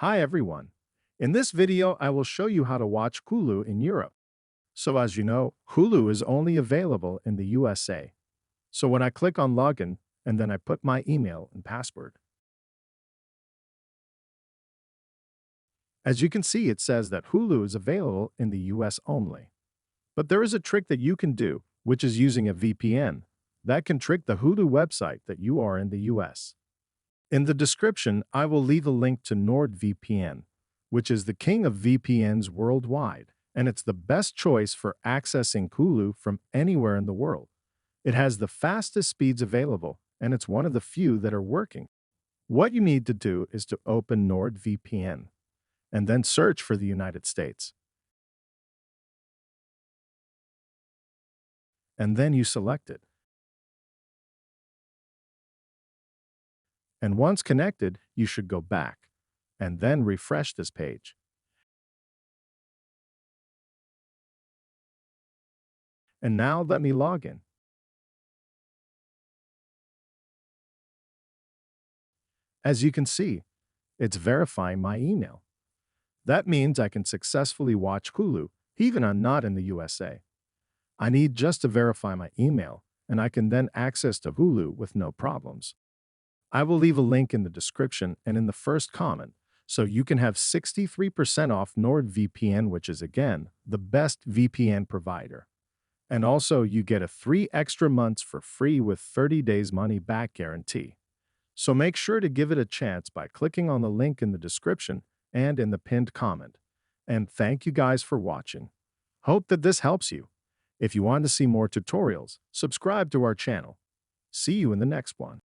Hi everyone. In this video, I will show you how to watch Hulu in Europe. So as you know, Hulu is only available in the USA. So when I click on login, and then I put my email and password. As you can see, it says that Hulu is available in the US only. But there is a trick that you can do, which is using a VPN. That can trick the Hulu website that you are in the US. In the description, I will leave a link to NordVPN, which is the king of VPNs worldwide, and it's the best choice for accessing Hulu from anywhere in the world. It has the fastest speeds available, and it's one of the few that are working. What you need to do is to open NordVPN and then search for the United States. And then you select it. And once connected, you should go back and then refresh this page. And now let me log in. As you can see, it's verifying my email. That means I can successfully watch Hulu, even I'm not in the USA. I need just to verify my email, and I can then access to Hulu with no problems. I will leave a link in the description and in the first comment, so you can have 63% off NordVPN, which is again, the best VPN provider. And also, you get a 3 extra months for free with 30 days money back guarantee. So make sure to give it a chance by clicking on the link in the description and in the pinned comment. And thank you guys for watching. Hope that this helps you. If you want to see more tutorials, subscribe to our channel. See you in the next one.